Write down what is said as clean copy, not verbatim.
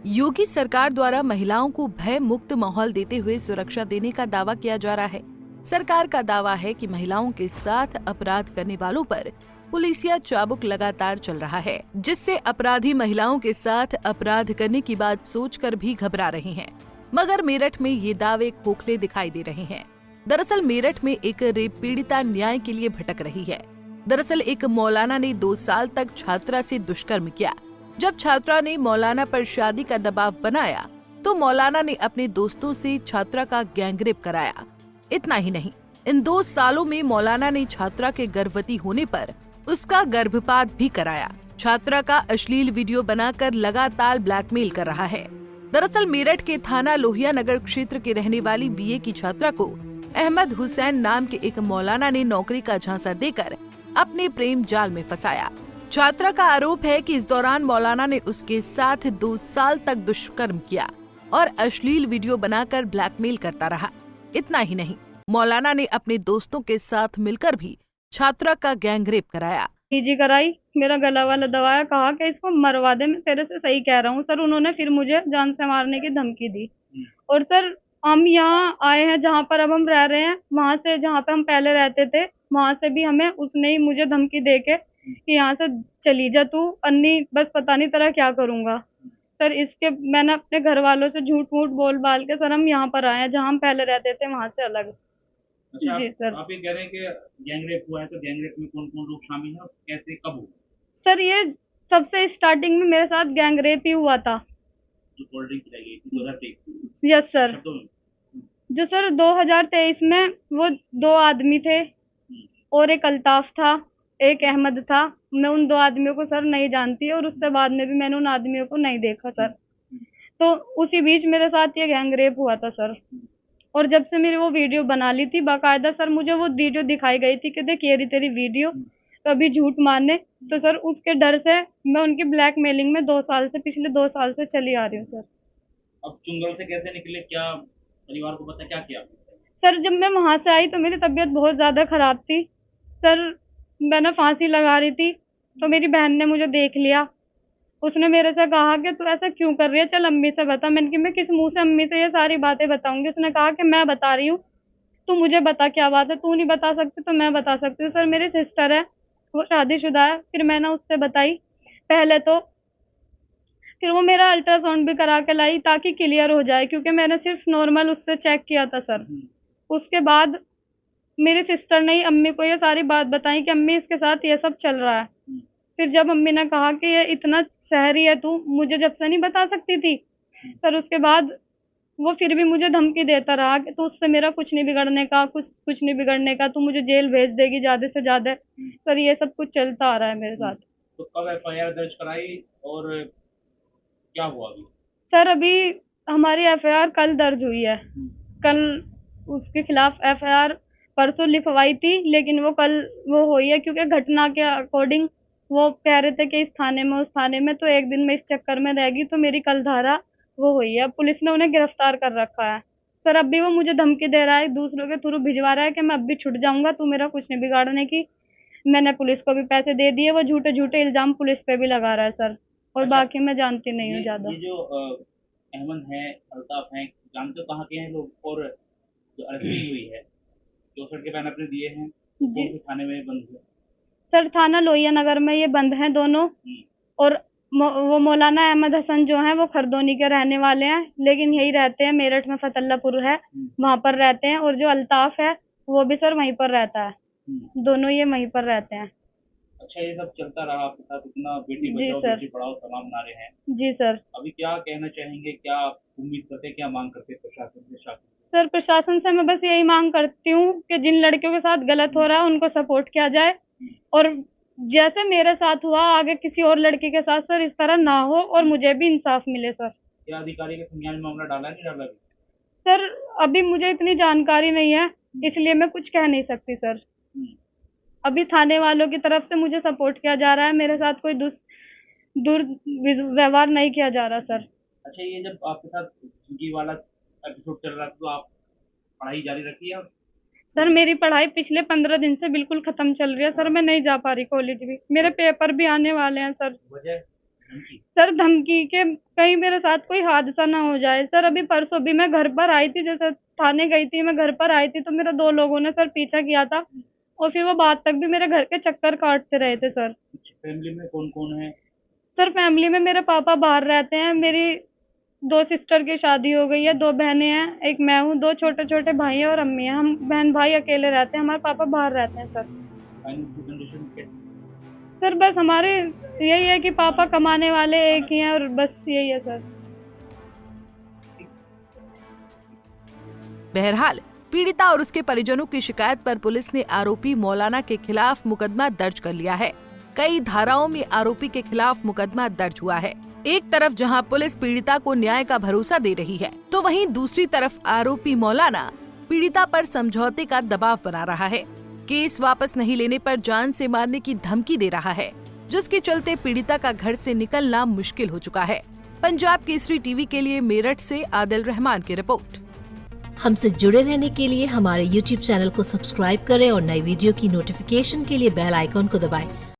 योगी सरकार द्वारा महिलाओं को भय मुक्त माहौल देते हुए सुरक्षा देने का दावा किया जा रहा है। सरकार का दावा है कि महिलाओं के साथ अपराध करने वालों पर पुलिसिया चाबुक लगातार चल रहा है, जिससे अपराधी महिलाओं के साथ अपराध करने की बात सोचकर भी घबरा रहे हैं। मगर मेरठ में ये दावे खोखले दिखाई दे रहे हैं। दरअसल मेरठ में एक रेप पीड़िता न्याय के लिए भटक रही है। दरअसल एक मौलाना ने 2 साल तक छात्रा से दुष्कर्म किया। जब छात्रा ने मौलाना पर शादी का दबाव बनाया तो मौलाना ने अपने दोस्तों से छात्रा का गैंगरेप कराया। इतना ही नहीं, इन 2 सालों में मौलाना ने छात्रा के गर्भवती होने पर उसका गर्भपात भी कराया। छात्रा का अश्लील वीडियो बनाकर लगातार ब्लैकमेल कर रहा है। दरअसल मेरठ के थाना लोहिया नगर क्षेत्र के रहने वाली बीए की छात्रा को अहमद हुसैन नाम के एक मौलाना ने नौकरी का झांसा देकर अपने प्रेम जाल में फंसाया। छात्रा का आरोप है कि इस दौरान मौलाना ने उसके साथ 2 साल तक दुष्कर्म किया और अश्लील वीडियो बनाकर ब्लैकमेल करता रहा। इतना ही नहीं, मौलाना ने अपने दोस्तों के साथ मिलकर भी छात्रा का गैंगरेप कराया। पीजी कराई, मेरा गला वाला दबाया, कहा कि इसको मरवा दे, मैं तेरे से सही कह रहा हूँ सर। उन्होंने फिर मुझे जान से मारने की धमकी दी। और सर हम यहाँ आए हैं जहाँ पर अब हम रह रहे हैं, वहाँ से जहाँ पे हम पहले रहते थे वहाँ से भी हमें उसने ही मुझे धमकी दे के कि यहाँ से चली जा तू अन्नी, बस पता नहीं तेरा क्या करूंगा। सर इसके मैंने अपने घर वालों से झूठ मूठ बोल बाल के सर हम यहाँ पर आए हैं जहाँ हम पहले रहते थे वहाँ से अलग। अच्छा, जी सर। आप ये कह रहे हैं कि गैंगरेप हुआ है, तो गैंगरेप में कौन-कौन लोग शामिल हैं और कैसे, कब हुआ? सर ये सबसे स्टार्टिंग में मेरे साथ गैंगरेप ही हुआ था। जो कोल्ड ड्रिंक पिलाई गई थी 2023 यस सर। शब्दों में। जो सर 2023 में वो 2 आदमी थे और एक अल्ताफ था, एक अहमद था। मैं उन 2 आदमियों को सर नहीं जानती और उससे बाद में भी मैंने उन आदमियों को नहीं देखा सर। तो उसी बीच मेरे साथ ये गैंगरेप हुआ था सर। और जब से मेरी वो वीडियो बना ली थी बाकायदा सर, मुझे वो वीडियो दिखाई गई थी कि देख ये रही तेरी वीडियो, कभी झूठ मारने। तो सर उसके डर से मैं उनकी ब्लैकमेलिंग में 2 साल से, पिछले 2 साल से चली आ रही हूँ सर। अब चुंगल से कैसे निकले, क्या परिवार को पता, क्या किया? सर जब मैं वहाँ से आई तो मेरी तबीयत बहुत ज़्यादा ख़राब थी। सर मैं फांसी लगा रही थी तो मेरी बहन ने मुझे देख लिया। उसने मेरे से कहा कि तू ऐसा क्यों कर रही है, चल अम्मी से बता। मैंने कि मैं किस मुँह से अम्मी से ये सारी बातें बताऊँगी। उसने कहा कि मैं बता रही हूँ, तू मुझे बता क्या बात है, तू नहीं बता सकती तो मैं बता सकती हूँ। सर मेरी सिस्टर है, वो शादीशुदा है। फिर मैंने उससे बताई पहले तो, फिर वो मेरा अल्ट्रासाउंड भी करा के लाई ताकि क्लियर हो जाए, क्योंकि मैंने सिर्फ नॉर्मल उससे चेक किया था सर। उसके बाद मेरी सिस्टर ने ही अम्मी को ये सारी बात बताई कि अम्मी इसके साथ ये सब चल रहा है। फिर जब अम्मी ने कहा कि ये इतना सहरी है तू, मुझे जब से नहीं बता सकती थी। सर उसके बाद वो फिर भी मुझे धमकी देता रहा कि तू उससे मेरा कुछ नहीं बिगड़ने का, कुछ नहीं बिगड़ने का, तू मुझे जेल भेज देगी ज़्यादा से ज़्यादा। सर ये सब कुछ चलता आ रहा है मेरे साथ। तो कब एफआईआर दर्ज कराई और क्या हुआ अभी? सर अभी हमारी एफआईआर कल दर्ज हुई है। कल उसके खिलाफ एफआईआर परसों लिखवाई थी, लेकिन वो कल वो हुई है क्योंकि घटना के अकॉर्डिंग वो कह रहे थे कि इस थाने में उस थाने में, तो एक दिन में इस चक्कर में रहेगी, तो मेरी कल धारा वो हुई है। पुलिस ने उन्हें गिरफ्तार कर रखा है। सर अब भी वो मुझे धमकी दे रहा है, दूसरों के थ्रू भिजवा रहा है कि मैं अब भी छुट जाऊंगा, तू मेरा कुछ नहीं बिगाड़ने की। मैंने पुलिस को भी पैसे दे दिए, वो झूठे झूठे इल्जाम पुलिस पे भी लगा रहा है सर। और अच्छा, बाकी मैं जानती नहीं हूँ ज्यादा। ये जो अहमद है, अल्ताफ है, जानते हो कहाँ के हैं लोग? और जो अरेस्टिंग हुई है, 64 के बयान आपने दिए हैं, तो जी कौन से थाने में बंद हुए? सर थाना लोहिया नगर में ये बंद हैं दोनों। और वो मौलाना अहमद हसन जो हैं वो खरदोनी के रहने वाले हैं, लेकिन यही रहते हैं मेरठ में, फतल्लापुर है वहाँ पर रहते हैं। और जो अल्ताफ है वो भी सर वहीं पर रहता है, दोनों ये वहीं पर रहते हैं। अच्छा, ये सब चलता रहा आपके साथ, इतना बेटी जी बचाओ सर। बेटी पढ़ाओ तमाम नारे हैं। जी सर। अभी क्या कहना चाहेंगे, क्या उम्मीद करते हैं, क्या मांग करते हैं प्रशासन से, शासन से? सर प्रशासन से मैं बस यही मांग करती हूँ कि जिन लड़कियों के साथ गलत हो रहा है उनको सपोर्ट किया जाए, और जैसे मेरे साथ हुआ आगे किसी और लड़की के साथ सर इस तरह ना हो और मुझे भी इंसाफ मिले सर। क्या अधिकारी के संज्ञान में मामला डाला, नहीं डाला अभी? सर अभी मुझे इतनी जानकारी नहीं है, इसलिए मैं कुछ कह नहीं सकती सर। अभी थाने वालों की तरफ से मुझे सपोर्ट किया जा रहा है, मेरे साथ कोई दुर्व्यवहार नहीं किया जा रहा सर। अच्छा, ये जब आपके साथ जिंदगी वाला एपिसोड चल रहा था तो आप पढ़ाई जारी रखी है? सर मेरी पढ़ाई पिछले 15 दिन से बिल्कुल खत्म चल रही है सर, मैं नहीं जा पा रही कॉलेज भी, मेरे पेपर भी आने वाले हैं सर। वजह? धमकी? सर धमकी के कहीं मेरे साथ कोई हादसा ना हो जाए। सर अभी परसों भी मैं घर पर आई थी, जैसे थाने गई थी, मैं घर पर आई थी तो मेरा 2 लोगों ने सर पीछा किया था और फिर वो बाद तक भी मेरे घर के चक्कर काटते रहे थे सर। फैमिली में कौन कौन है? सर फैमिली में मेरे पापा बाहर रहते हैं, मेरी 2 सिस्टर की शादी हो गई है, 2 बहनें हैं, एक मैं हूँ, 2 छोटे-छोटे भाई हैं और अम्मी हैं। हम बहन-भाई अकेले रहते हैं, हमारे पापा बाहर रहते हैं सर। फाइनेंशियल कंडीशन क्या? सर बस हमारे यही है कि पापा कमाने वाले एक ही हैं और बस यही है सर। बहरहाल पीड़िता और उसके परिजनों की शिकायत पर पुलिस ने आरोपी मौलाना के खिलाफ मुकदमा दर्ज कर लिया है। कई धाराओं में आरोपी के खिलाफ मुकदमा दर्ज हुआ है। एक तरफ जहां पुलिस पीड़िता को न्याय का भरोसा दे रही है, तो वहीं दूसरी तरफ आरोपी मौलाना पीड़िता पर समझौते का दबाव बना रहा है। केस वापस नहीं लेने पर जान से मारने की धमकी दे रहा है, जिसके चलते पीड़िता का घर से निकलना मुश्किल हो चुका है। पंजाब केसरी टीवी के लिए मेरठ से आदिल रहमान की रिपोर्ट। हमसे जुड़े रहने के लिए हमारे YouTube चैनल को सब्सक्राइब करें और नई वीडियो की नोटिफिकेशन के लिए बेल आइकॉन को दबाएं।